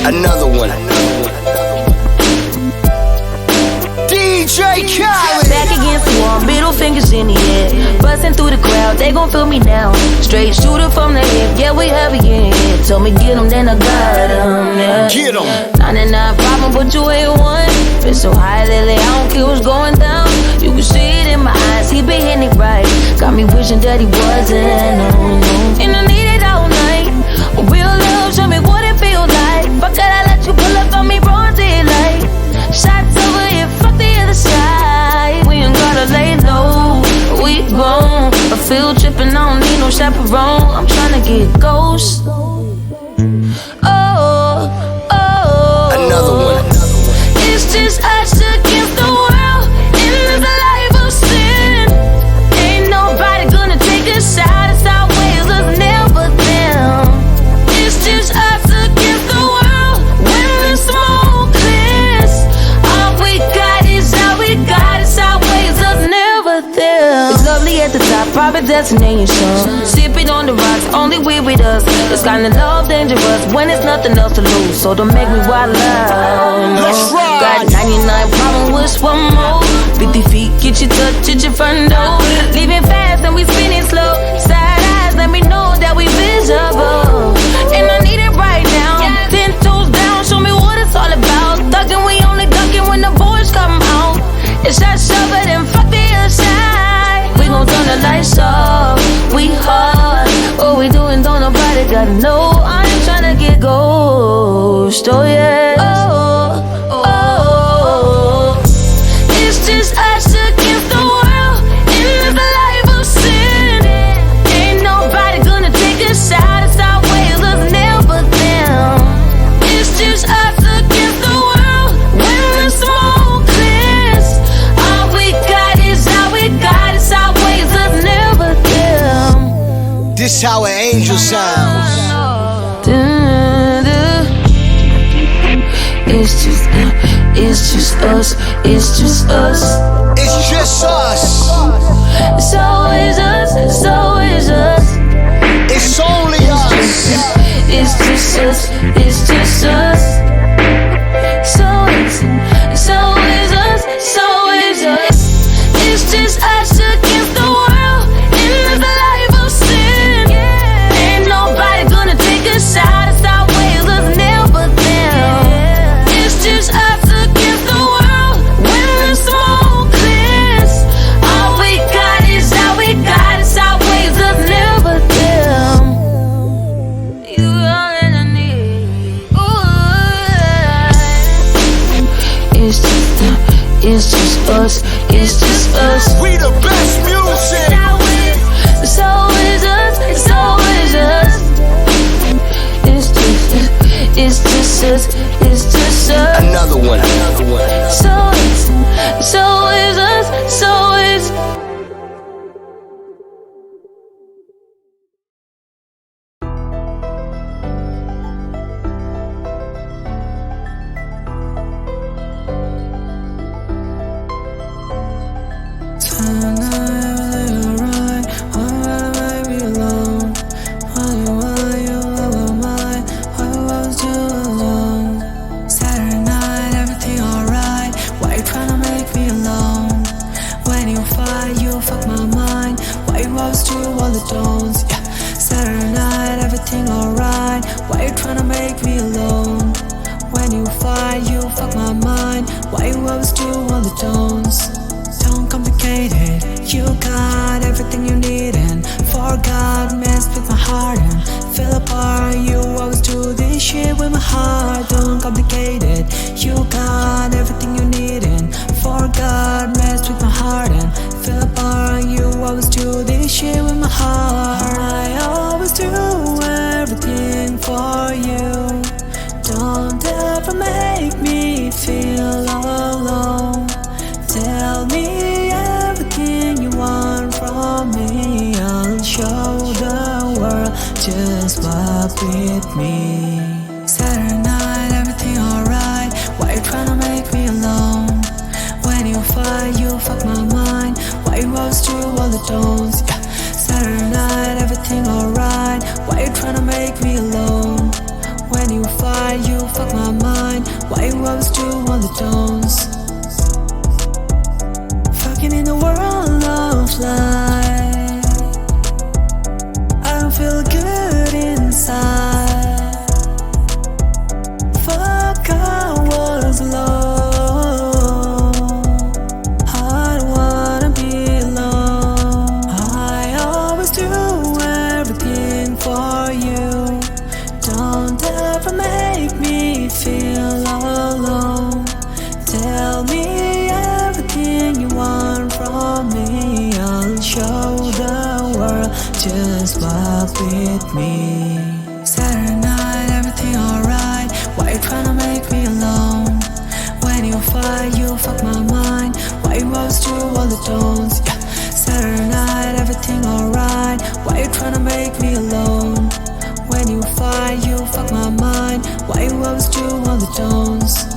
Another one. DJ Khaled. Back against the wall, middle fingers in the air. Busting through the crowd, they gon' feel me now. Straight shooter from the hip, yeah, we heavy in here. Told me get 'em, then I got 'em, yeah. Get 'em. 99 problem, but you ain't one. Been so high lately, I don't care what's going down. You can see it in my eyes, he been hitting it right. Got me wishing that he wasn't, no, no. And I need it all night. Real love, show me what it feels like. Fuck it, I let you pull up on me, broad daylight. Shots over here, fuck the other side. We ain't gotta lay low, we grown. A field trippin', I don't need no chaperone. I'm tryna get ghost. Another one. It's just us against the world in this life of sin. Ain't nobody gonna take us out. It's our ways, us never them. It's just us against the world when the smoke clears. All we got is all we got. It's our ways, us never them. It's lovely at the top, private destination. Sipping on the rocks, only we with us. This kind of love dangerous when there's nothing else to lose. So don't make me wild out. Let's ride. Got 99 problems with one more. 50 feet, get your touch at your front door. Leaving fast and we spinning slow. Side eyes, let me know that we visible. And I need it right now. 10 toes down, show me what it's all about. Thugging, we only ducking when the boys come out. It's that shovel, then fuck the other side. We gon' turn the lights off, we hard. What we doing, don't nobody gotta know. I ain't tryna get ghost, oh yeah. It's just us against the world in this life of sin. Ain't nobody gonna take us out. It's our ways, us never them. It's just us against the world when the smoke clears. All we got is all we got. It's our ways, us never them. This how an angel sounds. It's just us, it's just us. It's just us. It's always us, it's always us. It's only us. It's just us, it's just us. So it's always us, it's always us. It's just us against the world in this life of sin. Ain't nobody gonna take us out. It's our ways, us never them. It's just us against the world when the smoke clears. All we got is all we got. It's our ways, us never them. You all that I need. Ooh. It's just us. It's just us. We the best music. It's always us. It's always us. It's just us. It's just us. Another one. Another one. It's always us. It's always. Just walk with me. Saturday night, everything alright. Why you tryna make me alone? When you fight, you fuck my mind. Why you always do all the don'ts? Saturday night, everything alright. Why you tryna make me alone? When you fight, you fuck my mind. Why you always do all the tones? Fucking in the world of light, I don't feel good inside. Fuck, I was alone. I don't wanna be alone. I always do everything for you. Don't ever make me feel alone. Tell me everything you want from me. I'll show the world, just walk with me. Saturday night, everything alright. Why you tryna make me alone? When you fight, you fuck my mind. Why you always do all the tones? Yeah. Saturday night, everything alright. Why you tryna make me alone? When you fight, you fuck my mind. Why you always do all the tones?